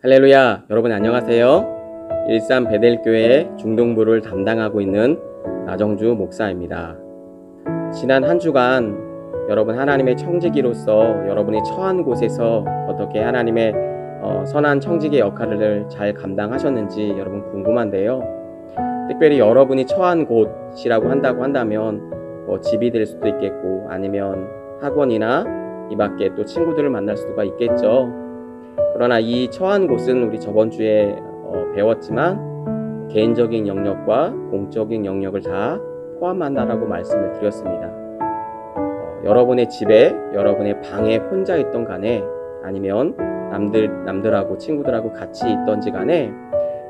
할렐루야, 여러분 안녕하세요. 일산 베델교회 중동부를 담당하고 있는 나정주 목사입니다. 지난 한 주간 여러분 하나님의 청지기로서 여러분이 처한 곳에서 어떻게 하나님의 선한 청지기의 역할을 잘 감당하셨는지 여러분 궁금한데요. 특별히 여러분이 처한 곳이라고 한다면 집이 될 수도 있겠고 아니면 학원이나 이 밖에 또 친구들을 만날 수가 있겠죠. 그러나 이 처한 곳은 우리 저번 주에 배웠지만 개인적인 영역과 공적인 영역을 다 포함한다라고 말씀을 드렸습니다. 여러분의 집에, 여러분의 방에 혼자 있던 간에 아니면 남들하고 친구들하고 같이 있던지 간에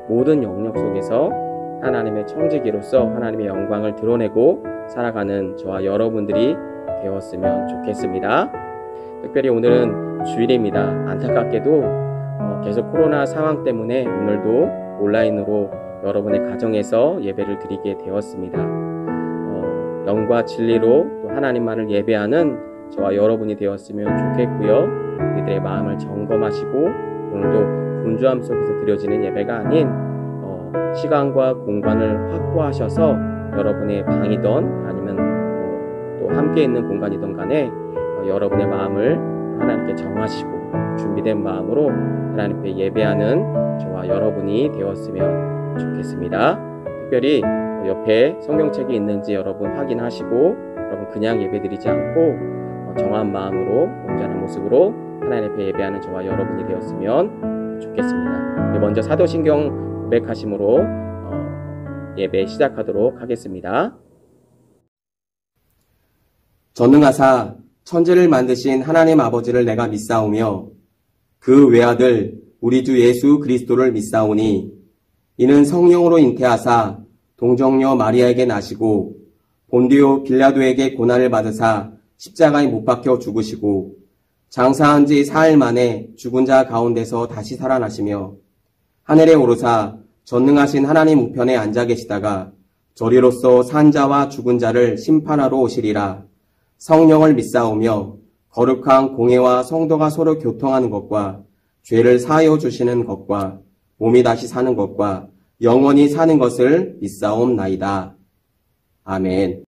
모든 영역 속에서 하나님의 청지기로서 하나님의 영광을 드러내고 살아가는 저와 여러분들이 되었으면 좋겠습니다. 특별히 오늘은 주일입니다. 안타깝게도 계속 코로나 상황 때문에 오늘도 온라인으로 여러분의 가정에서 예배를 드리게 되었습니다. 영과 진리로 또 하나님만을 예배하는 저와 여러분이 되었으면 좋겠고요. 우리들의 마음을 점검하시고 오늘도 분주함 속에서 드려지는 예배가 아닌 시간과 공간을 확보하셔서 여러분의 방이든 아니면 또 함께 있는 공간이든 간에 여러분의 마음을 하나님께 정하시고 준비된 마음으로 하나님께 예배하는 저와 여러분이 되었으면 좋겠습니다. 특별히 옆에 성경책이 있는지 여러분 확인하시고 여러분 그냥 예배드리지 않고 정한 마음으로 온전한 모습으로 하나님 앞에 예배하는 저와 여러분이 되었으면 좋겠습니다. 먼저 사도신경 고백하심으로 예배 시작하도록 하겠습니다. 전능하사 천지를 만드신 하나님 아버지를 내가 믿사오며 그 외아들 우리 주 예수 그리스도를 믿사오니 이는 성령으로 잉태하사 동정녀 마리아에게 나시고 본디오 빌라도에게 고난을 받으사 십자가에 못 박혀 죽으시고 장사한 지 4일 만에 죽은 자 가운데서 다시 살아나시며 하늘에 오르사 전능하신 하나님 우편에 앉아 계시다가 저리로서 산 자와 죽은 자를 심판하러 오시리라. 성령을 믿사오며 거룩한 공회와 성도가 서로 교통하는 것과 죄를 사하여 주시는 것과 몸이 다시 사는 것과 영원히 사는 것을 믿사옵나이다. 아멘.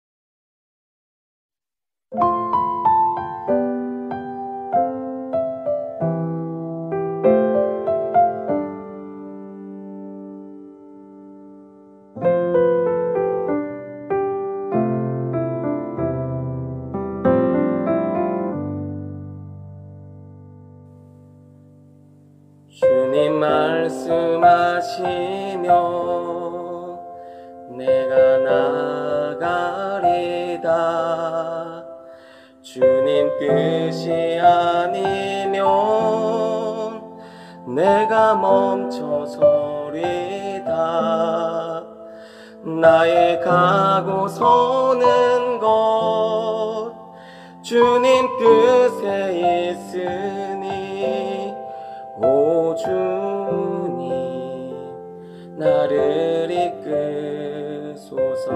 주님 말씀하시며 내가 나가리다. 주님 뜻이 아니면 내가 멈춰서리다. 나의 가고 서는 것 주님 뜻에 있으니 오 주님 나를 이끄소서.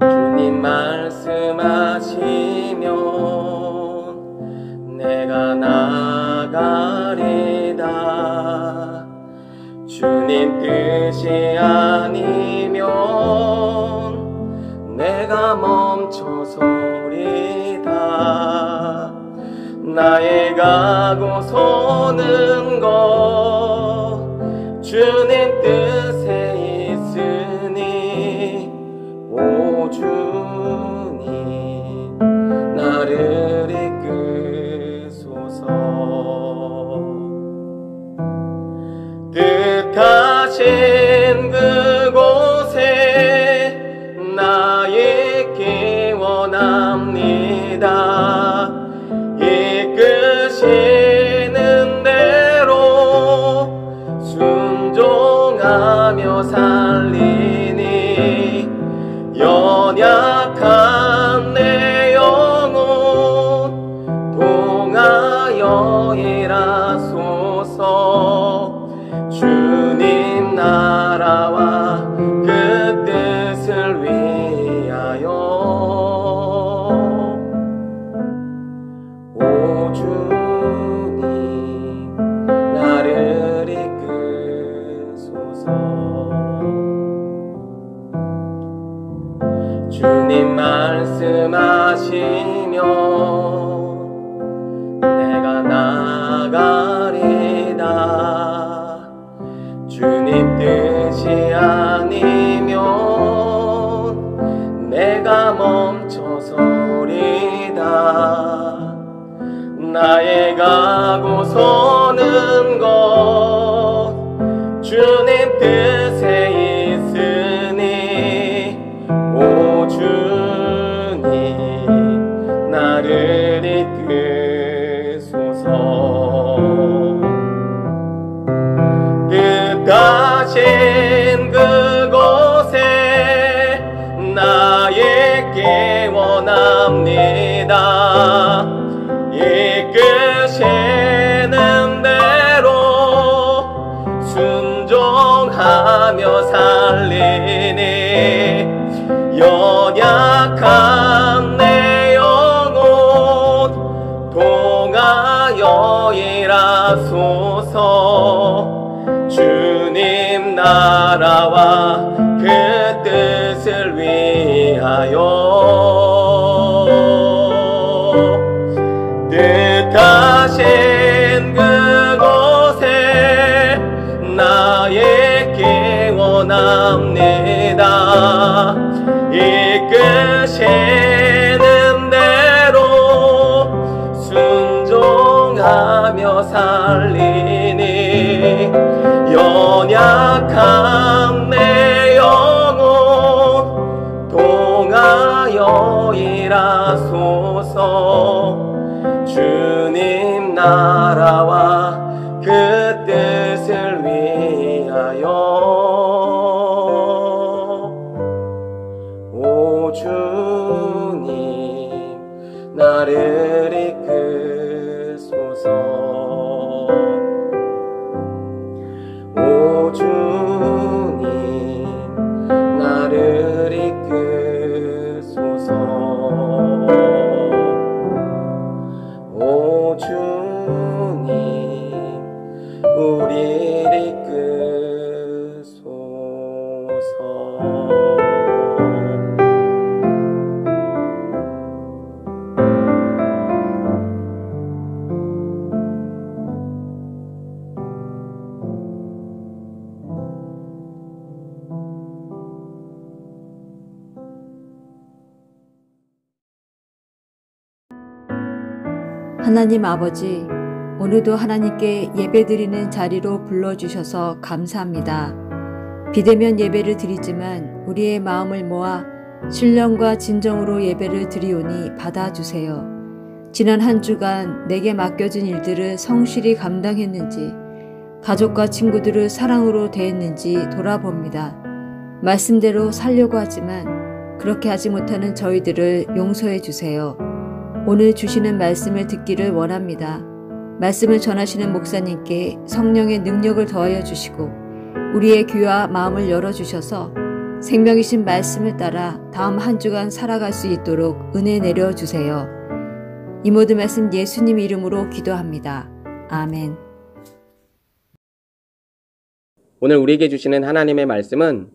주님 말씀하시면 내가 나가리다. 주님 뜻이 아니면 내가 멈춰서리다. 나의 가고 서는 것 주님 뜻에 있으니 오 주님 나를 이끄소서. 뜻하신 그곳에 나 있기 원합니다. 이끄시는 대로 순종하며 살리니 연약한 내 영혼 동하여 일하소서. 주님 나라와 그 뜻을 위해 내가 나가리다. 주님 뜻이 아니면 내가 멈춰서리다. 나의 가고 서는 것 주님 뜻에 있으니 오 주님 나를 이끄소서. 뜻하신 그곳에 나에게 원합니다. 이끄시는 대로 순종하며 살리니 연약한 내 영혼 동하여 일하소서. 주님 나라와 그 뜻을 위하여 뜻하신 그곳에 나에게 원합니다. 이끄시는 대로 순종하며 살리니 연약한 내 영혼 동하여 일하소서. 주님 나라와 그 뜻을 위하여 오 주님 나를 이끄소서. 오 주님 나를 이끄소서. 오 주님 우리를 이끄소서. 하나님 아버지, 오늘도 하나님께 예배드리는 자리로 불러주셔서 감사합니다. 비대면 예배를 드리지만 우리의 마음을 모아 신령과 진정으로 예배를 드리오니 받아주세요. 지난 한 주간 내게 맡겨진 일들을 성실히 감당했는지, 가족과 친구들을 사랑으로 대했는지 돌아봅니다. 말씀대로 살려고 하지만 그렇게 하지 못하는 저희들을 용서해 주세요. 오늘 주시는 말씀을 듣기를 원합니다. 말씀을 전하시는 목사님께 성령의 능력을 더하여 주시고 우리의 귀와 마음을 열어주셔서 생명이신 말씀을 따라 다음 한 주간 살아갈 수 있도록 은혜 내려주세요. 이 모든 말씀 예수님 이름으로 기도합니다. 아멘. 오늘 우리에게 주시는 하나님의 말씀은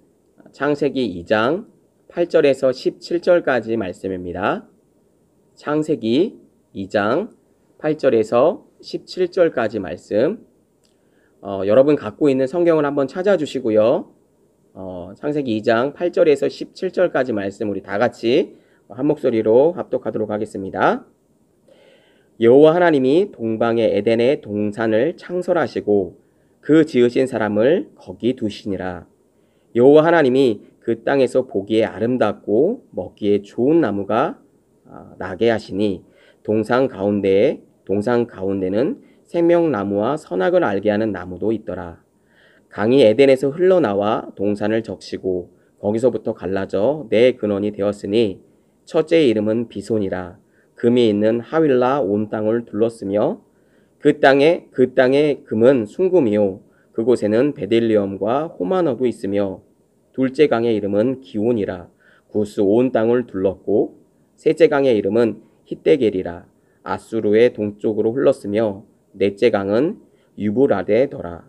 창세기 2장 8절에서 17절까지 말씀입니다. 창세기 2장 8절에서 17절까지 말씀. 여러분 갖고 있는 성경을 한번 찾아주시고요. 창세기 2장 8절에서 17절까지 말씀 우리 다 같이 한 목소리로 합독하도록 하겠습니다. 여호와 하나님이 동방의 에덴의 동산을 창설하시고 그 지으신 사람을 거기 두시니라. 여호와 하나님이 그 땅에서 보기에 아름답고 먹기에 좋은 나무가 나게 하시니 동산 가운데는 생명나무와 선악을 알게 하는 나무도 있더라. 강이 에덴에서 흘러나와 동산을 적시고 거기서부터 갈라져 네 근원이 되었으니 첫째의 이름은 비손이라. 금이 있는 하윌라 온 땅을 둘렀으며 그 땅의 금은 순금이요 그곳에는 베들리엄과 호마너도 있으며 둘째 강의 이름은 기온이라. 구스 온 땅을 둘렀고 셋째 강의 이름은 히데겔이라. 아수르의 동쪽으로 흘렀으며 넷째 강은 유브라데더라.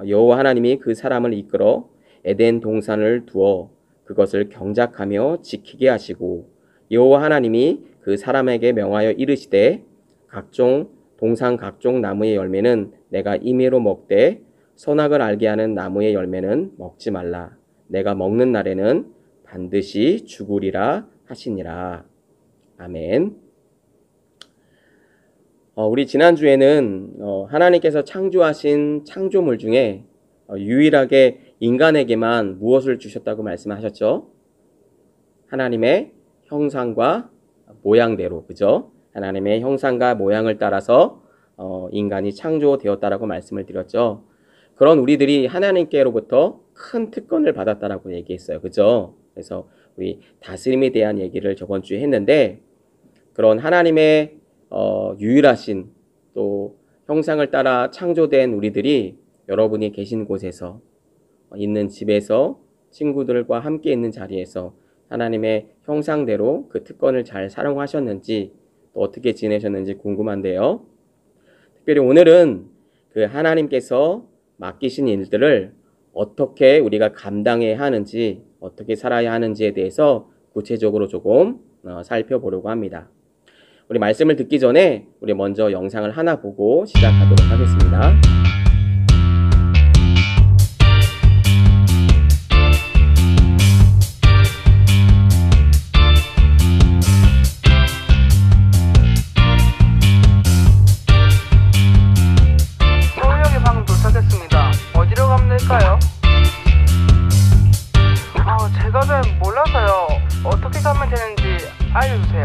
여호와 하나님이 그 사람을 이끌어 에덴 동산을 두어 그것을 경작하며 지키게 하시고 여호와 하나님이 그 사람에게 명하여 이르시되 각종 동상 각종 나무의 열매는 내가 임의로 먹되 선악을 알게 하는 나무의 열매는 먹지 말라. 내가 먹는 날에는 반드시 죽으리라 하시니라. 아멘. 우리 지난주에는 하나님께서 창조하신 창조물 중에 유일하게 인간에게만 무엇을 주셨다고 말씀하셨죠? 하나님의 형상과 모양대로, 그죠? 하나님의 형상과 모양을 따라서 인간이 창조되었다라고 말씀을 드렸죠. 그런 우리들이 하나님께로부터 큰 특권을 받았다라고 얘기했어요. 그죠? 그래서 우리 다스림에 대한 얘기를 저번 주에 했는데, 그런 하나님의 유일하신 또 형상을 따라 창조된 우리들이 여러분이 계신 곳에서, 있는 집에서, 친구들과 함께 있는 자리에서 하나님의 형상대로 그 특권을 잘 사용하셨는지, 또 어떻게 지내셨는지 궁금한데요. 특별히 오늘은 그 하나님께서 맡기신 일들을 어떻게 우리가 감당해야 하는지, 어떻게 살아야 하는지에 대해서 구체적으로 조금 살펴보려고 합니다. 우리 말씀을 듣기 전에 우리 먼저 영상을 하나 보고 시작하도록 하겠습니다. 서울역에 방금 도착했습니다. 어디로 가면 될까요? 제가 잘 몰라서요. 어떻게 가면 되는지 알려주세요.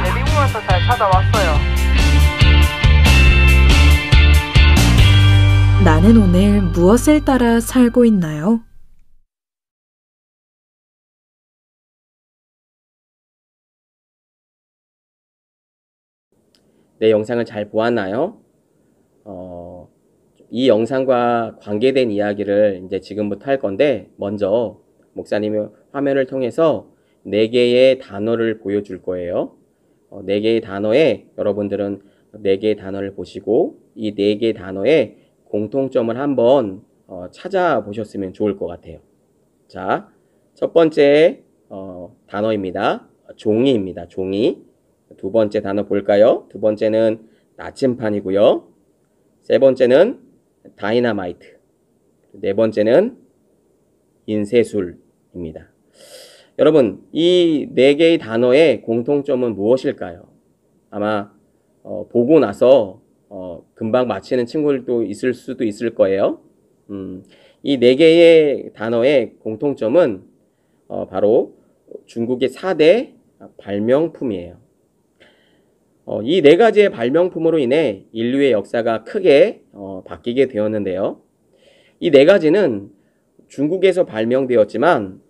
내비보면서 잘 찾아왔어요. 나는 오늘 무엇을 따라 살고 있나요? 내 영상을 잘 보았나요? 이 영상과 관계된 이야기를 이제 지금부터 할 건데, 먼저 목사님의 화면을 통해서 4개의 단어를 보여줄 거예요. 4개의 단어에 여러분들은 4개의 단어를 보시고 이 4개의 단어의 공통점을 한번 찾아보셨으면 좋을 것 같아요. 자, 첫 번째 단어입니다. 종이입니다. 종이. 두 번째 단어 볼까요? 두 번째는 나침판이고요. 세 번째는 다이너마이트. 네 번째는 인쇄술입니다. 여러분, 이 4개의 단어의 공통점은 무엇일까요? 아마 보고 나서 금방 맞히는 친구들도 있을 수도 있을 거예요. 이 4개의 단어의 공통점은 바로 중국의 4대 발명품이에요. 이 4가지의 발명품으로 인해 인류의 역사가 크게 바뀌게 되었는데요. 이 4가지는 중국에서 발명되었지만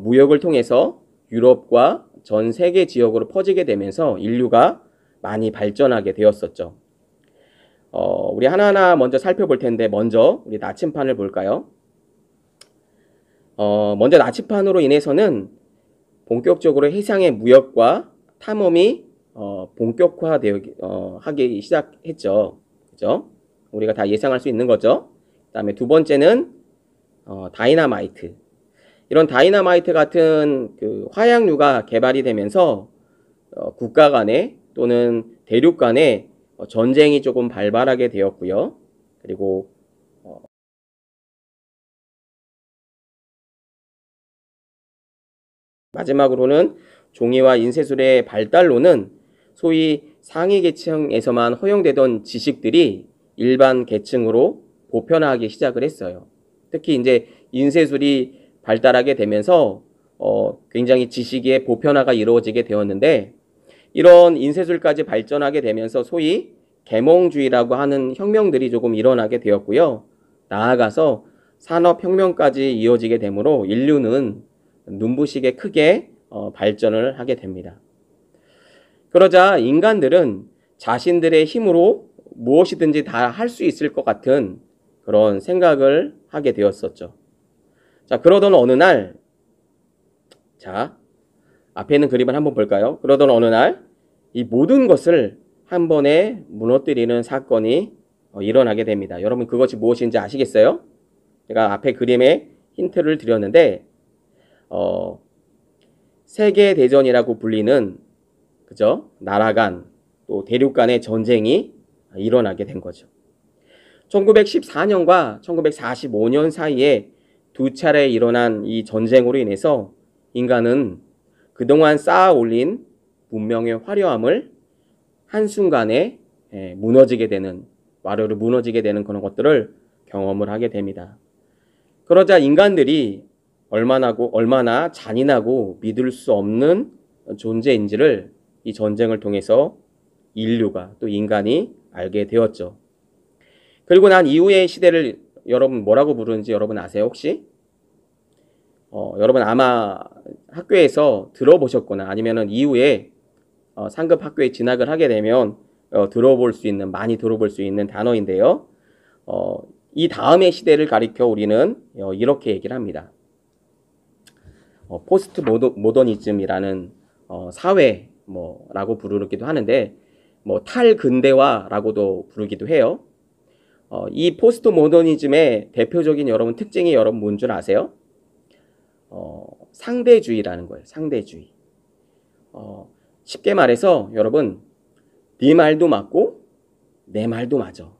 무역을 통해서 유럽과 전 세계 지역으로 퍼지게 되면서 인류가 많이 발전하게 되었었죠. 우리 하나하나 먼저 살펴볼 텐데, 먼저 우리 나침판을 볼까요? 먼저 나침판으로 인해서는 본격적으로 해상의 무역과 탐험이 하기 시작했죠. 그죠? 우리가 다 예상할 수 있는 거죠. 그 다음에 두 번째는 다이너마이트. 이런 다이너마이트 같은 그 화약류가 개발이 되면서 국가 간에 또는 대륙 간에 전쟁이 조금 발발하게 되었고요. 그리고 마지막으로는 종이와 인쇄술의 발달로는 소위 상위 계층에서만 허용되던 지식들이 일반 계층으로 보편화하기 시작을 했어요. 특히 이제 인쇄술이 발달하게 되면서 굉장히 지식의 보편화가 이루어지게 되었는데, 이런 인쇄술까지 발전하게 되면서 소위 계몽주의라고 하는 혁명들이 조금 일어나게 되었고요. 나아가서 산업혁명까지 이어지게 되므로 인류는 눈부시게 크게 발전을 하게 됩니다. 그러자 인간들은 자신들의 힘으로 무엇이든지 다 할 수 있을 것 같은 그런 생각을 하게 되었었죠. 자, 그러던 어느 날, 자, 앞에 있는 그림을 한번 볼까요? 그러던 어느 날, 이 모든 것을 한 번에 무너뜨리는 사건이 일어나게 됩니다. 여러분, 그것이 무엇인지 아시겠어요? 제가 앞에 그림에 힌트를 드렸는데, 세계대전이라고 불리는, 그죠? 나라 간, 또 대륙 간의 전쟁이 일어나게 된 거죠. 1914년과 1945년 사이에 두 차례 일어난 이 전쟁으로 인해서 인간은 그동안 쌓아 올린 문명의 화려함을 한순간에 무너지게 되는, 와르르 무너지게 되는 그런 것들을 경험을 하게 됩니다. 그러자 인간들이 얼마나 잔인하고 믿을 수 없는 존재인지를 이 전쟁을 통해서 인류가 또 인간이 알게 되었죠. 그리고 난 이후의 시대를 여러분 뭐라고 부르는지 여러분 아세요 혹시? 여러분 아마 학교에서 들어보셨거나 아니면은 이후에 상급 학교에 진학을 하게 되면 많이 들어볼 수 있는 단어인데요. 이 다음의 시대를 가리켜 우리는 이렇게 얘기를 합니다. 포스트 모더니즘이라는 사회 라고 부르기도 하는데 탈근대화라고도 부르기도 해요. 이 포스트 모더니즘의 대표적인 여러분 특징이 여러분 뭔 줄 아세요? 상대주의라는 거예요. 상대주의. 쉽게 말해서 여러분 네 말도 맞고 내 말도 맞아.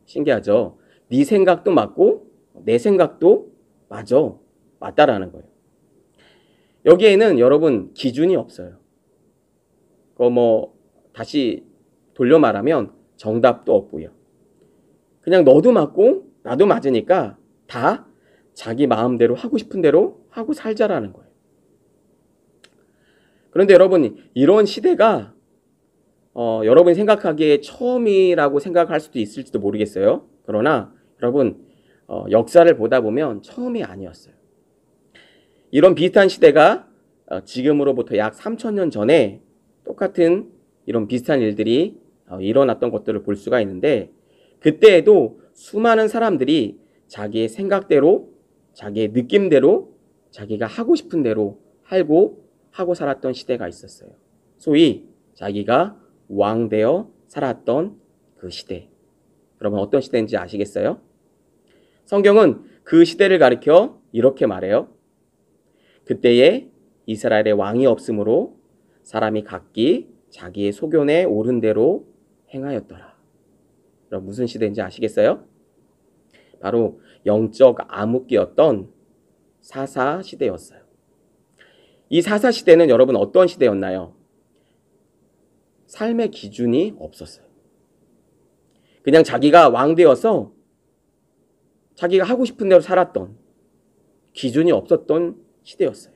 신기하죠? 네 생각도 맞고 내 생각도 맞아. 맞다라는 거예요. 여기에는 여러분 기준이 없어요. 다시 돌려 말하면 정답도 없고요. 그냥 너도 맞고 나도 맞으니까 다 자기 마음대로 하고 싶은 대로 하고 살자라는 거예요. 그런데 여러분 이런 시대가 여러분이 생각하기에 처음이라고 생각할 수도 있을지도 모르겠어요. 그러나 여러분 역사를 보다 보면 처음이 아니었어요. 이런 비슷한 시대가 지금으로부터 약 3000년 전에 똑같은 이런 비슷한 일들이 일어났던 것들을 볼 수가 있는데 그때에도 수많은 사람들이 자기의 생각대로 자기의 느낌대로 자기가 하고 싶은 대로 하고 살았던 시대가 있었어요. 소위 자기가 왕되어 살았던 그 시대. 여러분 어떤 시대인지 아시겠어요? 성경은 그 시대를 가리켜 이렇게 말해요. 그때에 이스라엘의 왕이 없으므로 사람이 각기 자기의 소견에 옳은 대로 행하였더라. 여러분 무슨 시대인지 아시겠어요? 바로 영적 암흑기였던 사사 시대였어요. 이 사사 시대는 여러분 어떤 시대였나요? 삶의 기준이 없었어요. 그냥 자기가 왕 되어서 자기가 하고 싶은 대로 살았던 기준이 없었던 시대였어요.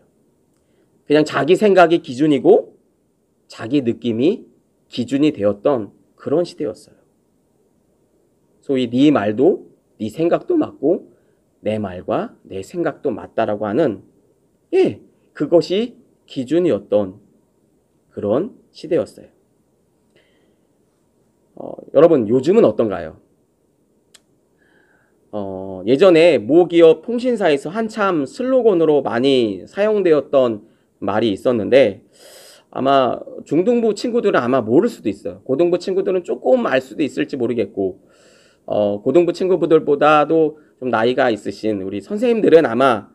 그냥 자기 생각이 기준이고 자기 느낌이 기준이 되었던 그런 시대였어요. 소위 네 말도 네 생각도 맞고 내 말과 내 생각도 맞다라고 하는 그것이 기준이었던 그런 시대였어요. 여러분 요즘은 어떤가요? 예전에 모 기업 통신사에서 한참 슬로건으로 많이 사용되었던 말이 있었는데 아마 중등부 친구들은 아마 모를 수도 있어요. 고등부 친구들은 조금 알 수도 있을지 모르겠고 고등부 친구들보다도 좀 나이가 있으신 우리 선생님들은 아마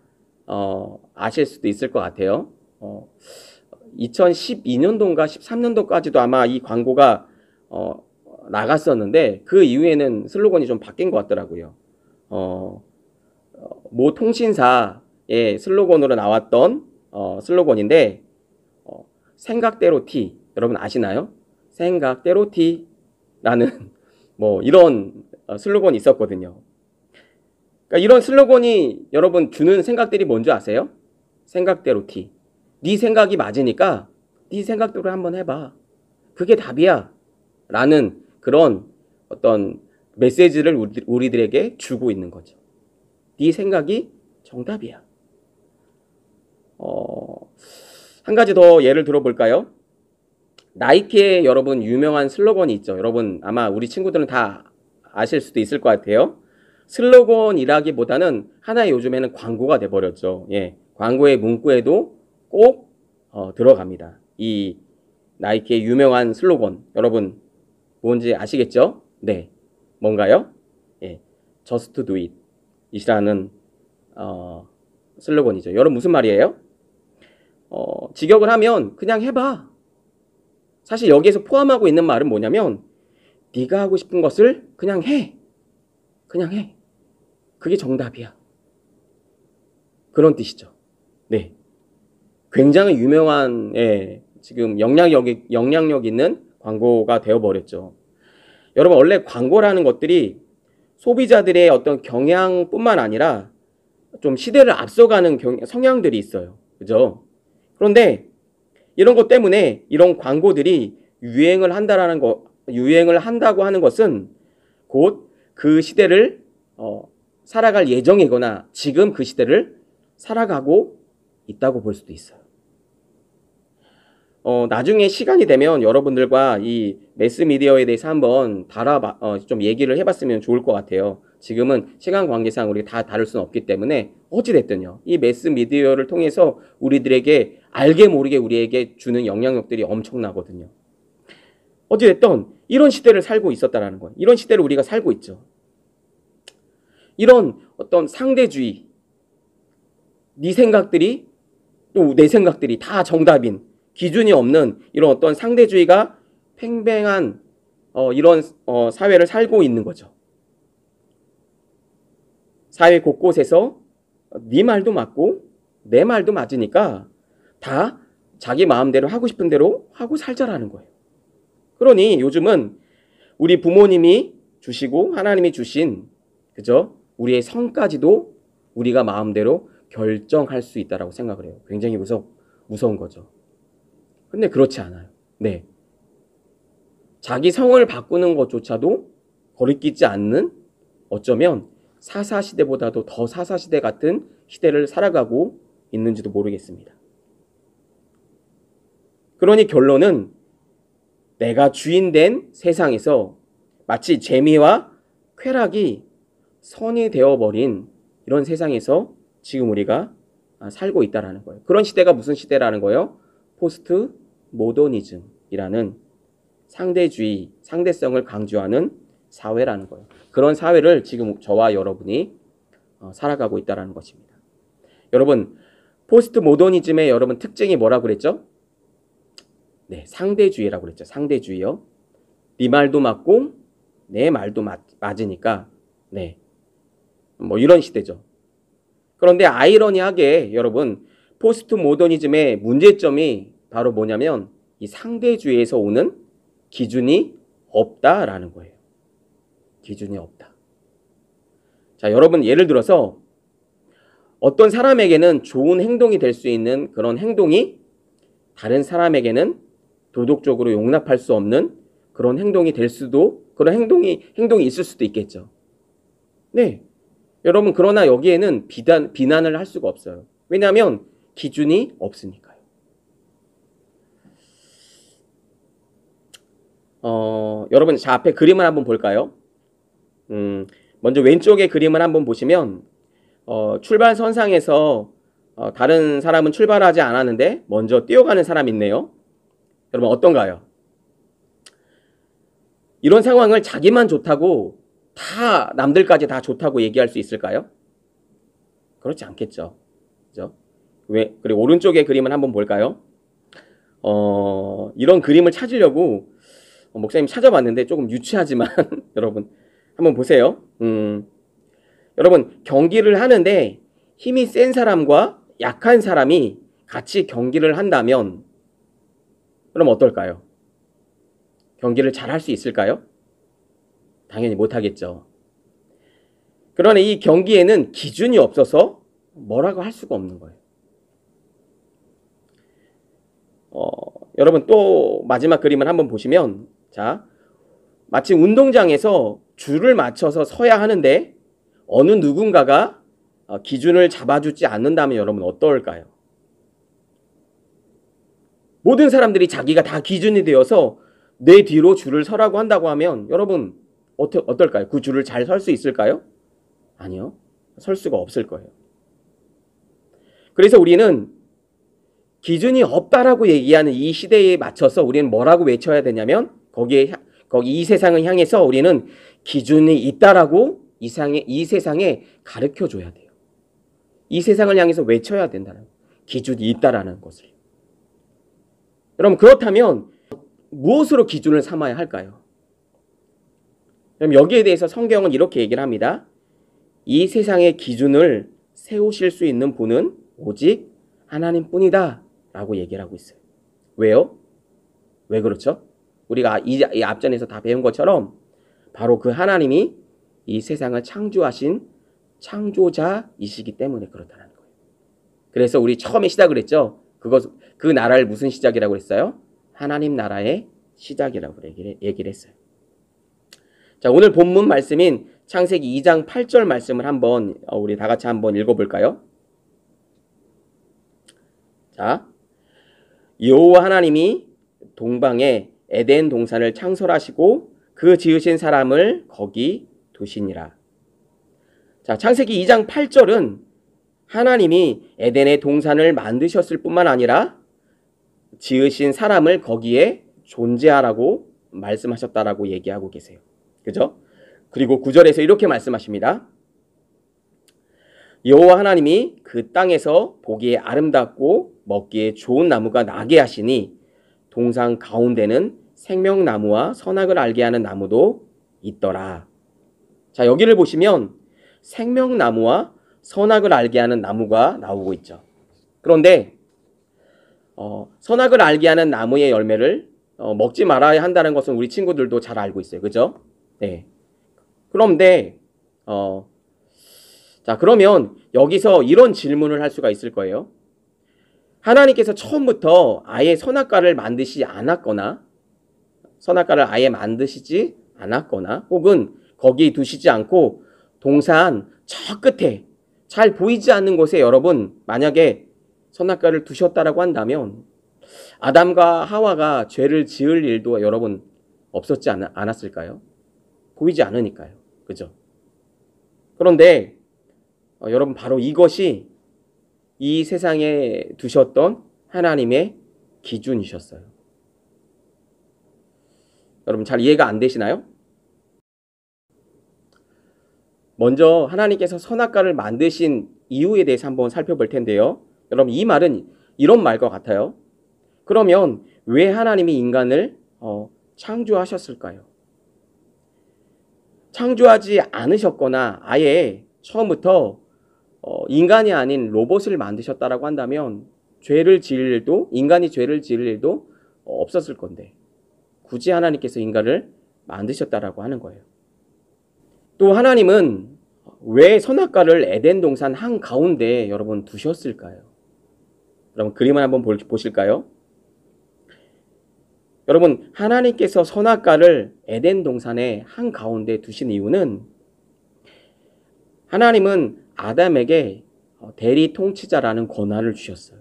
아실 수도 있을 것 같아요. 2012년도인가 13년도까지도 아마 이 광고가 나갔었는데 그 이후에는 슬로건이 좀 바뀐 것 같더라고요. 모 통신사의 슬로건으로 나왔던 슬로건인데 생각대로 T 여러분 아시나요? 생각대로 T라는 이런 슬로건이 있었거든요. 그러니까 이런 슬로건이 여러분 주는 생각들이 뭔지 아세요? 생각대로 T. 네 생각이 맞으니까 네 생각대로 한번 해봐. 그게 답이야. 라는 그런 어떤 메시지를 우리들에게 주고 있는 거죠. 네 생각이 정답이야. 한 가지 더 예를 들어볼까요? 나이키의 여러분 유명한 슬로건이 있죠. 여러분 아마 우리 친구들은 다 아실 수도 있을 것 같아요. 슬로건이라기보다는 하나의 요즘에는 광고가 돼버렸죠. 예, 광고의 문구에도 꼭 들어갑니다. 이 나이키의 유명한 슬로건 여러분 뭔지 아시겠죠? 네, 뭔가요? 예, Just Do It 이라는 슬로건이죠. 여러분 무슨 말이에요? 직역을 하면 그냥 해봐. 사실 여기에서 포함하고 있는 말은 뭐냐면 네가 하고 싶은 것을 그냥 해. 그냥 해. 그게 정답이야. 그런 뜻이죠. 네. 굉장히 유명한 지금 영향력 있는 광고가 되어버렸죠. 여러분 원래 광고라는 것들이 소비자들의 어떤 경향뿐만 아니라 좀 시대를 앞서가는 성향들이 있어요. 그죠? 그런데 이런 것 때문에 이런 광고들이 유행을 한다고 하는 것은 곧 그 시대를 살아갈 예정이거나 지금 그 시대를 살아가고 있다고 볼 수도 있어요. 나중에 시간이 되면 여러분들과 이 매스미디어에 대해서 한번 좀 얘기를 해봤으면 좋을 것 같아요. 지금은 시간 관계상 우리가 다 다룰 수는 없기 때문에 어찌됐든요. 이 매스미디어를 통해서 우리들에게 알게 모르게 우리에게 주는 영향력들이 엄청나거든요. 어찌됐든 이런 시대를 살고 있었다라는 거예요. 이런 시대를 우리가 살고 있죠. 이런 어떤 상대주의, 네 생각들이 또 내 생각들이 다 정답인 기준이 없는 이런 어떤 상대주의가 팽팽한 이런 사회를 살고 있는 거죠. 사회 곳곳에서 네 말도 맞고 내 말도 맞으니까 다 자기 마음대로 하고 싶은 대로 하고 살자라는 거예요. 그러니 요즘은 우리 부모님이 주시고 하나님이 주신 그죠? 우리의 성까지도 우리가 마음대로 결정할 수 있다라고 생각을 해요. 굉장히 무서운 거죠. 근데 그렇지 않아요. 네. 자기 성을 바꾸는 것조차도 거리끼지 않는 어쩌면 사사시대보다도 더 사사시대 같은 시대를 살아가고 있는지도 모르겠습니다. 그러니 결론은 내가 주인된 세상에서 마치 재미와 쾌락이 선이 되어버린 이런 세상에서 지금 우리가 살고 있다라는 거예요. 그런 시대가 무슨 시대라는 거예요? 포스트 모더니즘이라는 상대주의, 상대성을 강조하는 사회라는 거예요. 그런 사회를 지금 저와 여러분이 살아가고 있다는 것입니다. 여러분, 포스트 모더니즘의 여러분 특징이 뭐라고 그랬죠? 네, 상대주의라고 그랬죠. 상대주의요. 네 말도 맞고 내 말도 맞으니까 네, 뭐 이런 시대죠. 그런데 아이러니하게 여러분 포스트 모더니즘의 문제점이 바로 뭐냐면 이 상대주의에서 오는 기준이 없다라는 거예요. 기준이 없다. 자, 여러분 예를 들어서 어떤 사람에게는 좋은 행동이 될 수 있는 그런 행동이 다른 사람에게는 도덕적으로 용납할 수 없는 그런 행동이 될 수도 그런 행동이 있을 수도 있겠죠. 네. 여러분 그러나 여기에는 비난을 할 수가 없어요. 왜냐하면 기준이 없으니까요. 여러분 자 앞에 그림을 한번 볼까요? 먼저 왼쪽의 그림을 한번 보시면 출발선상에서 다른 사람은 출발하지 않았는데 먼저 뛰어가는 사람이 있네요. 여러분 어떤가요? 이런 상황을 자기만 좋다고 다 남들까지 다 좋다고 얘기할 수 있을까요? 그렇지 않겠죠. 그죠? 그리고 오른쪽의 그림을 한번 볼까요? 이런 그림을 찾으려고 목사님 찾아봤는데 조금 유치하지만 여러분 한번 보세요. 여러분 경기를 하는데 힘이 센 사람과 약한 사람이 같이 경기를 한다면 그럼 어떨까요? 경기를 잘 할 수 있을까요? 당연히 못하겠죠. 그러나 이 경기에는 기준이 없어서 뭐라고 할 수가 없는 거예요. 여러분 또 마지막 그림을 한번 보시면 자 마치 운동장에서 줄을 맞춰서 서야 하는데 어느 누군가가 기준을 잡아주지 않는다면 여러분 어떨까요? 모든 사람들이 자기가 다 기준이 되어서 내 뒤로 줄을 서라고 한다고 하면 여러분 어떨까요? 그 줄을 잘 설 수 있을까요? 아니요. 설 수가 없을 거예요. 그래서 우리는 기준이 없다라고 얘기하는 이 시대에 맞춰서 우리는 뭐라고 외쳐야 되냐면 거기 이 세상을 향해서 우리는 기준이 있다라고 이 세상에 가르쳐 줘야 돼요. 이 세상을 향해서 외쳐야 된다는 기준이 있다라는 것을. 여러분 그렇다면 무엇으로 기준을 삼아야 할까요? 그럼 여기에 대해서 성경은 이렇게 얘기를 합니다. 이 세상의 기준을 세우실 수 있는 분은 오직 하나님뿐이다 라고 얘기를 하고 있어요. 왜요? 왜 그렇죠? 우리가 이 앞전에서 다 배운 것처럼 바로 그 하나님이 이 세상을 창조하신 창조자이시기 때문에 그렇다는 거예요. 그래서 우리 처음에 시작을 했죠. 그 나라를 무슨 시작이라고 했어요? 하나님 나라의 시작이라고 얘기를 했어요. 자, 오늘 본문 말씀인 창세기 2장 8절 말씀을 한번 우리 다 같이 한번 읽어볼까요? 자, 여호와 하나님이 동방에 에덴 동산을 창설하시고 그 지으신 사람을 거기 두시니라. 자, 창세기 2장 8절은 하나님이 에덴의 동산을 만드셨을 뿐만 아니라 지으신 사람을 거기에 존재하라고 말씀하셨다라고 얘기하고 계세요. 그죠? 그리고 9절에서 이렇게 말씀하십니다. 여호와 하나님이 그 땅에서 보기에 아름답고 먹기에 좋은 나무가 나게 하시니 동산 가운데는 생명나무와 선악을 알게 하는 나무도 있더라. 자, 여기를 보시면 생명나무와 선악을 알게 하는 나무가 나오고 있죠. 그런데 선악을 알게 하는 나무의 열매를 먹지 말아야 한다는 것은 우리 친구들도 잘 알고 있어요. 그죠? 네. 그런데 자, 그러면 여기서 이런 질문을 할 수가 있을 거예요. 하나님께서 처음부터 아예 선악과를 만드시지 않았거나 선악과를 아예 만드시지 않았거나 혹은 거기 두시지 않고 동산 저 끝에 잘 보이지 않는 곳에 여러분 만약에 선악과를 두셨다라고 한다면 아담과 하와가 죄를 지을 일도 여러분 없었지 않았을까요? 보이지 않으니까요. 그죠? 그런데 여러분 바로 이것이 이 세상에 두셨던 하나님의 기준이셨어요. 여러분 잘 이해가 안 되시나요? 먼저 하나님께서 선악과를 만드신 이유에 대해서 한번 살펴볼 텐데요. 여러분 이 말은 이런 말과 같아요. 그러면 왜 하나님이 인간을 창조하셨을까요? 창조하지 않으셨거나 아예 처음부터 인간이 아닌 로봇을 만드셨다라고 한다면 인간이 죄를 지을 일도 없었을 건데 굳이 하나님께서 인간을 만드셨다라고 하는 거예요. 또 하나님은 왜 선악과를 에덴 동산 한가운데 여러분 두셨을까요? 여러분 그림을 한번 보실까요? 여러분 하나님께서 선악과를 에덴 동산의 한가운데 두신 이유는 하나님은 아담에게 대리 통치자라는 권한을 주셨어요.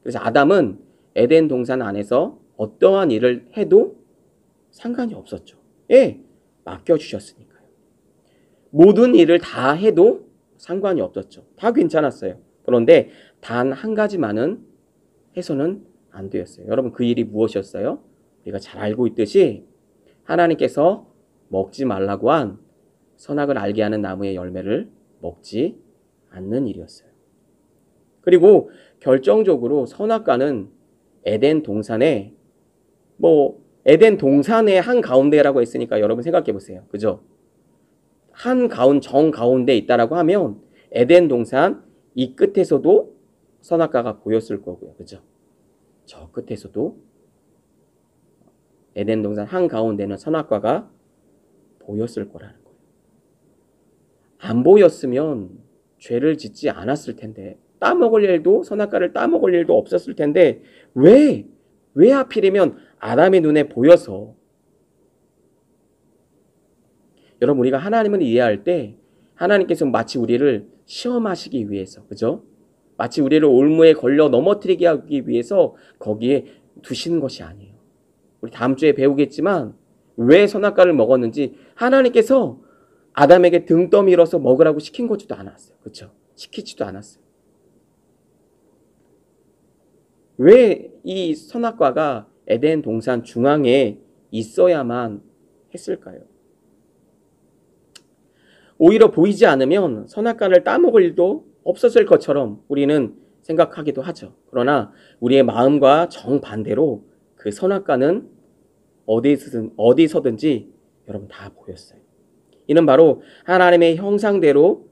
그래서 아담은 에덴 동산 안에서 어떠한 일을 해도 상관이 없었죠. 예, 맡겨주셨으니까요. 모든 일을 다 해도 상관이 없었죠. 다 괜찮았어요. 그런데 단 한 가지만은 해서는 안 되었어요. 여러분 그 일이 무엇이었어요? 우리가 잘 알고 있듯이 하나님께서 먹지 말라고 한 선악을 알게 하는 나무의 열매를 먹지 않는 일이었어요. 그리고 결정적으로 선악과는 에덴 동산의 한가운데라고 했으니까 여러분 생각해 보세요. 그죠? 정가운데 있다라고 하면 에덴 동산 이 끝에서도 선악과가 보였을 거고요. 그죠? 저 끝에서도 에덴 동산 한가운데는 선악과가 보였을 거라는 거예요. 안 보였으면 죄를 짓지 않았을 텐데 선악과를 따먹을 일도 없었을 텐데 왜 하필이면 아담의 눈에 보여서 여러분 우리가 하나님을 이해할 때 하나님께서 마치 우리를 시험하시기 위해서 그죠? 마치 우리를 올무에 걸려 넘어뜨리게 하기 위해서 거기에 두신 것이 아니에요. 우리 다음 주에 배우겠지만 왜 선악과를 먹었는지 하나님께서 아담에게 등 떠밀어서 먹으라고 시킨 것도 않았어요. 그렇죠? 시키지도 않았어요. 왜 이 선악과가 에덴 동산 중앙에 있어야만 했을까요? 오히려 보이지 않으면 선악과를 따먹을 일도 없었을 것처럼 우리는 생각하기도 하죠. 그러나 우리의 마음과 정반대로 그 선악과는 어디서든지 여러분 다 보였어요. 이는 바로 하나님의 형상대로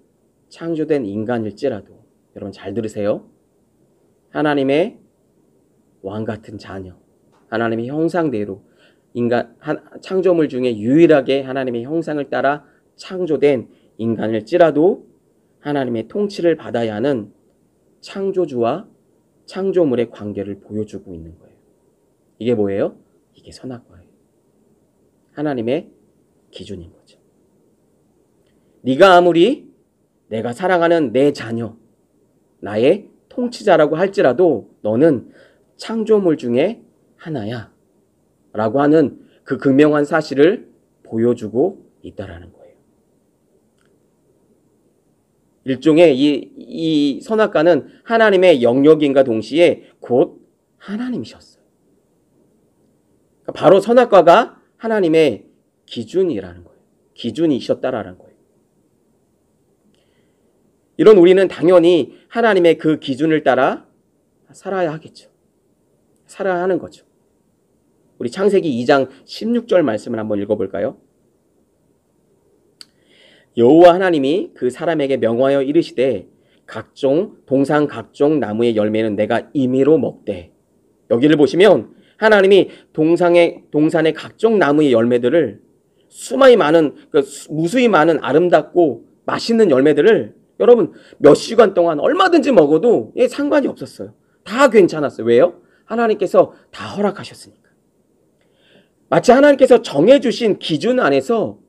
창조된 인간일지라도, 여러분 잘 들으세요. 하나님의 왕 같은 자녀, 하나님의 형상대로 창조물 중에 유일하게 하나님의 형상을 따라 창조된 인간일지라도 하나님의 통치를 받아야 하는 창조주와 창조물의 관계를 보여주고 있는 거예요. 이게 뭐예요? 이게 선악과예요. 하나님의 기준인 거죠. 네가 아무리 내가 사랑하는 내 자녀, 나의 통치자라고 할지라도 너는 창조물 중에 하나야 라고 하는 그 극명한 사실을 보여주고 있다라는 거예요. 일종의 이 선악과는 하나님의 영역인과 동시에 곧 하나님이셨어요. 바로 선악과가 하나님의 기준이라는 거예요. 기준이셨다라는 거예요. 이런 우리는 당연히 하나님의 그 기준을 따라 살아야 하겠죠. 살아야 하는 거죠. 우리 창세기 2장 16절 말씀을 한번 읽어볼까요? 여호와 하나님이 그 사람에게 명하여 이르시되 동산 각종 나무의 열매는 내가 임의로 먹되. 여기를 보시면 하나님이 동산의 각종 나무의 열매들을 무수히 많은 아름답고 맛있는 열매들을 여러분 몇 시간 동안 얼마든지 먹어도 상관이 없었어요. 다 괜찮았어요. 왜요? 하나님께서 다 허락하셨으니까. 마치 하나님께서 정해주신 기준 안에서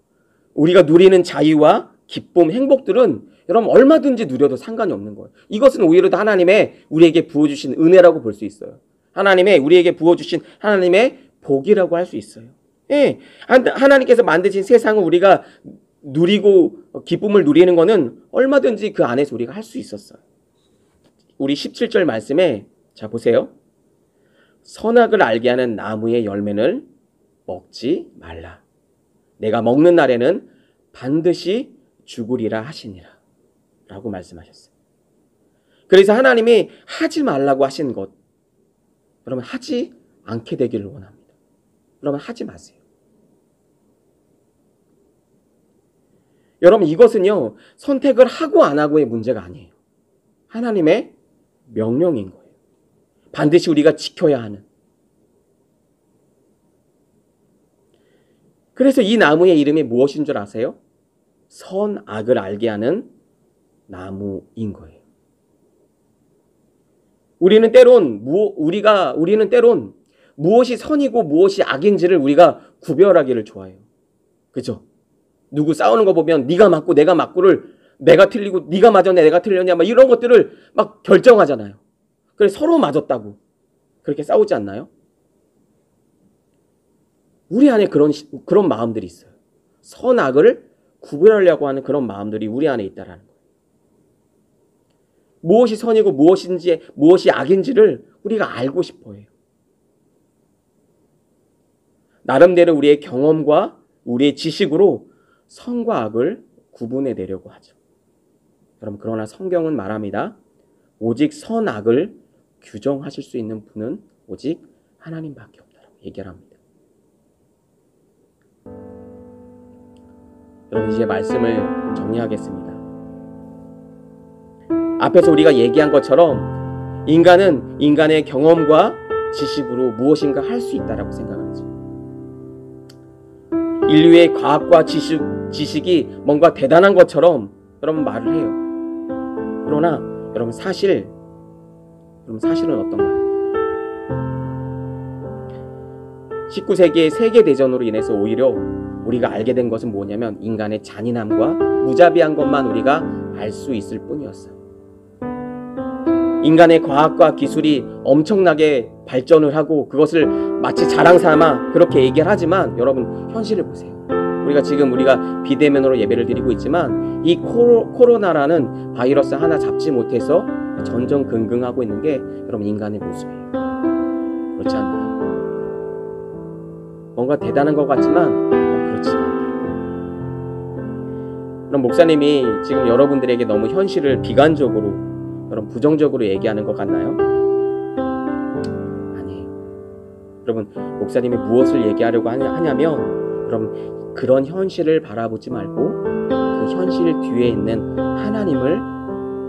우리가 누리는 자유와 기쁨, 행복들은 여러분 얼마든지 누려도 상관이 없는 거예요. 이것은 오히려 하나님의 우리에게 부어주신 은혜라고 볼 수 있어요. 하나님의 우리에게 부어주신 하나님의 복이라고 할 수 있어요. 예, 하나님께서 만드신 세상을 우리가 누리고 기쁨을 누리는 것은 얼마든지 그 안에서 우리가 할 수 있었어요. 우리 17절 말씀에 자 보세요. 선악을 알게 하는 나무의 열매를 먹지 말라. 내가 먹는 날에는 반드시 죽으리라 하시니라 라고 말씀하셨어요. 그래서 하나님이 하지 말라고 하신 것, 여러분 하지 않게 되기를 원합니다. 여러분 하지 마세요. 여러분 이것은요 선택을 하고 안 하고의 문제가 아니에요. 하나님의 명령인 거예요. 반드시 우리가 지켜야 하는. 그래서 이 나무의 이름이 무엇인 줄 아세요? 선악을 알게 하는 나무인 거예요. 우리는 때론 무엇이 선이고 무엇이 악인지를 우리가 구별하기를 좋아해요. 그죠? 누구 싸우는 거 보면 네가 맞고 내가 맞고를 내가 틀리고 네가 맞았냐 내가 틀렸냐 막 이런 것들을 막 결정하잖아요. 그래서 서로 맞았다고 그렇게 싸우지 않나요? 우리 안에 그런 마음들이 있어요. 선악을 구별하려고 하는 그런 마음들이 우리 안에 있다라는 거예요. 무엇이 선이고 무엇이 악인지를 우리가 알고 싶어 해요. 나름대로 우리의 경험과 우리의 지식으로 선과 악을 구분해내려고 하죠. 여러분 그러나 성경은 말합니다. 오직 선악을 규정하실 수 있는 분은 오직 하나님밖에 없다라고 얘기를 합니다. 여러분 이제 말씀을 정리하겠습니다. 앞에서 우리가 얘기한 것처럼 인간은 인간의 경험과 지식으로 무엇인가 할 수 있다라고 생각하죠. 인류의 과학과 지식이 뭔가 대단한 것처럼 여러분 말을 해요. 그러나 여러분 사실은 어떤가요? 19세기의 세계대전으로 인해서 오히려 우리가 알게 된 것은 뭐냐면 인간의 잔인함과 무자비한 것만 우리가 알 수 있을 뿐이었어요. 인간의 과학과 기술이 엄청나게 발전을 하고 그것을 마치 자랑 삼아 그렇게 얘기를 하지만 여러분 현실을 보세요. 우리가 비대면으로 예배를 드리고 있지만 이 코로나라는 바이러스 하나 잡지 못해서 전전긍긍하고 있는 게 여러분 인간의 모습이에요. 그렇지 않나요? 뭔가 대단한 것 같지만 그렇지 않아요. 그럼 목사님이 지금 여러분들에게 너무 현실을 비관적으로 여러분 부정적으로 얘기하는 것 같나요? 아니에요. 여러분 목사님이 무엇을 얘기하려고 하냐면 여러분 그런 현실을 바라보지 말고 그 현실 뒤에 있는 하나님을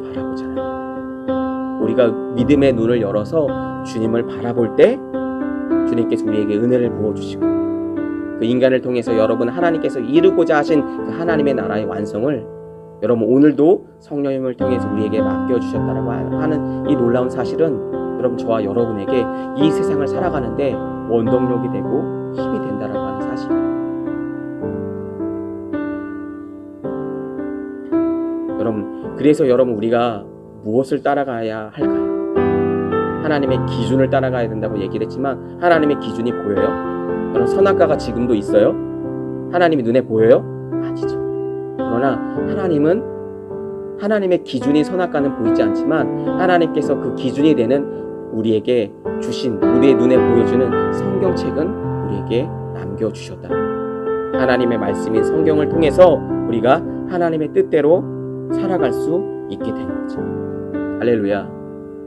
바라보잖아요. 우리가 믿음의 눈을 열어서 주님을 바라볼 때 주님께서 우리에게 은혜를 부어주시고 그 인간을 통해서 여러분 하나님께서 이루고자 하신 그 하나님의 나라의 완성을 여러분 오늘도 성령님을 통해서 우리에게 맡겨주셨다라고 하는 이 놀라운 사실은 여러분 저와 여러분에게 이 세상을 살아가는데 원동력이 되고 힘이 된다라고 하는 사실이에요. 그래서 여러분 우리가 무엇을 따라가야 할까요? 하나님의 기준을 따라가야 된다고 얘기를 했지만 하나님의 기준이 보여요? 여러분 선악과가 지금도 있어요? 하나님이 눈에 보여요? 아니죠. 그러나 하나님은 하나님의 기준이 선악과는 보이지 않지만 하나님께서 그 기준이 되는 우리에게 주신 우리의 눈에 보여주는 성경책은 우리에게 남겨주셨다. 하나님의 말씀인 성경을 통해서 우리가 하나님의 뜻대로 살아갈 수 있게 된 거죠. 할렐루야.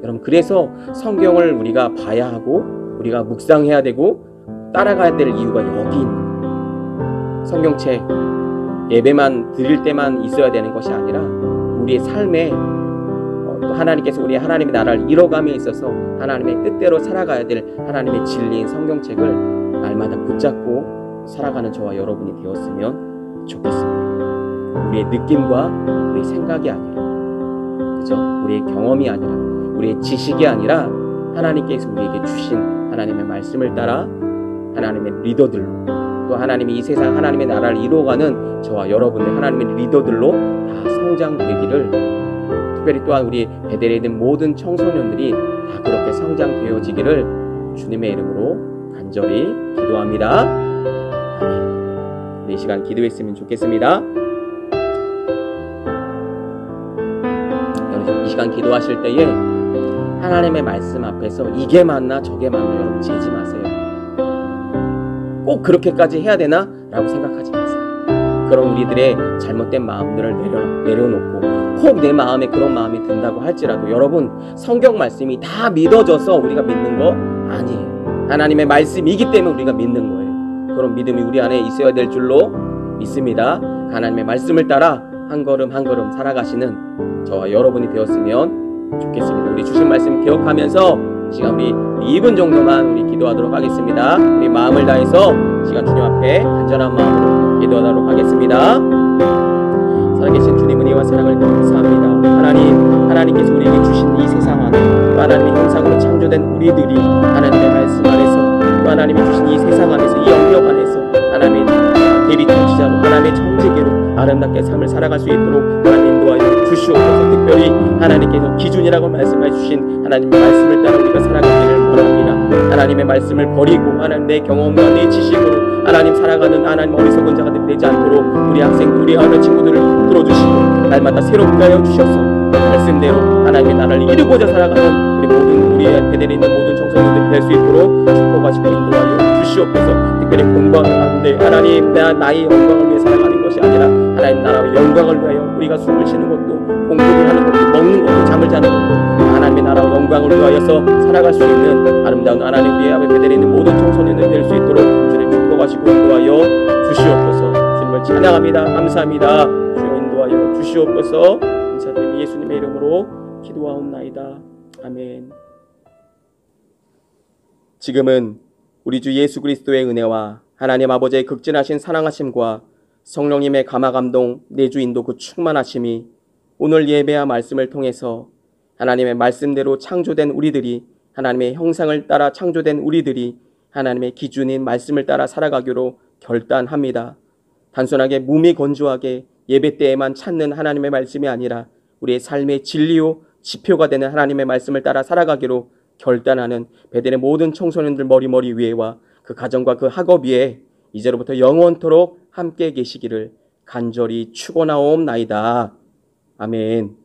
여러분 그래서 성경을 우리가 봐야 하고 우리가 묵상해야 되고 따라가야 될 이유가 여기 있는 거예요. 성경책 예배만 드릴 때만 있어야 되는 것이 아니라 우리의 삶에 또 하나님께서 우리 하나님의 나라를 이뤄감에 있어서 하나님의 뜻대로 살아가야 될 하나님의 진리인 성경책을 날마다 붙잡고 살아가는 저와 여러분이 되었으면 좋겠습니다. 우리의 느낌과 우리의 생각이 아니라 그죠? 우리의 경험이 아니라 우리의 지식이 아니라 하나님께서 우리에게 주신 하나님의 말씀을 따라 하나님의 리더들로 또 하나님이 이 세상 하나님의 나라를 이루어가는 저와 여러분의 하나님의 리더들로 다 성장되기를 특별히 또한 우리 베델에 있는 모든 청소년들이 다 그렇게 성장되어지기를 주님의 이름으로 간절히 기도합니다. 아멘. 우리 이 시간 기도했으면 좋겠습니다. 여러분 이 시간 기도하실 때에 하나님의 말씀 앞에서 이게 맞나 저게 맞나 여러분 재지 마세요. 꼭 그렇게까지 해야 되나? 라고 생각하지 마세요. 그런 우리들의 잘못된 마음들을 내려놓고 혹 내 마음에 그런 마음이 든다고 할지라도 여러분 성경 말씀이 다 믿어져서 우리가 믿는 거 아니에요. 하나님의 말씀이기 때문에 우리가 믿는 거예요. 그런 믿음이 우리 안에 있어야 될 줄로 믿습니다. 하나님의 말씀을 따라 한 걸음 한 걸음 살아가시는 저와 여러분이 되었으면 좋겠습니다. 우리 주신 말씀 기억하면서 시간 우리 2분 정도만 우리 기도하도록 하겠습니다. 우리 마음을 다해서 시간 주님 앞에 간절한 마음으로 기도하도록 하겠습니다. 살아계신 주님 은혜와 사랑을 감사합니다. 하나님께서 우리에게 주신 이 세상 안에 또 하나님의 형상으로 창조된 우리들이 하나님의 말씀 안에서 또 하나님이 주신 이 세상 안에서 이 영역 안에서 하나님의 대리 통치자로 하나님의 청지기로 아름답게 삶을 살아갈 수 있도록 하나님 인도하여 주시옵소서. 특별히 하나님께서 기준이라고 말씀해 주신 하나님의 말씀을 따라 우리가 살아가기를 원합니다. 하나님의 말씀을 버리고 하나님 내 경험과 내 지식으로 하나님 살아가는 하나님 어리석은 자가 되지 않도록 우리 학생들 우리 하는 친구들을 풀어주시고 날마다 새롭게 하여 주셔서 말씀대로 하나님의 나라를 이루고자 살아가는 우리의 베델에 있는 모든 청소년들이 될 수 있도록 축복하시고 인도하여 주시옵소서. 특별히 공부하는 가운데 하나님 나의 영광을 위해 살아가는 것이 아니라 하나님 나라의 영광을 위하여 우리가 숨을 쉬는 것도 공부를 하는 것도 먹는 것도 잠을 자는 것도 하나님의 나라의 영광을 위하여서 살아갈 수 있는 아름다운 하나님 우리의 아버지 베델에 있는 모든 청소년들이 될 수 있도록 주님 축복하시고 인도하여 주시옵소서. 주님을 찬양합니다. 감사합니다. 주여 인도하여 주시옵소서. 감사드리며 예수님의 이름으로 기도하옵나이다. 아멘. 지금은 우리 주 예수 그리스도의 은혜와 하나님 아버지의 극진하신 사랑하심과 성령님의 감화감동 내주 인도 그 충만하심이 오늘 예배와 말씀을 통해서 하나님의 말씀대로 창조된 우리들이 하나님의 형상을 따라 창조된 우리들이 하나님의 기준인 말씀을 따라 살아가기로 결단합니다. 단순하게 몸이 건조하게 예배 때에만 찾는 하나님의 말씀이 아니라 우리의 삶의 진리요 지표가 되는 하나님의 말씀을 따라 살아가기로 결단하는 베델의 모든 청소년들 머리 위에와 그 가정과 그 학업 위에 이제로부터 영원토록 함께 계시기를 간절히 축원하옵나이다. 아멘.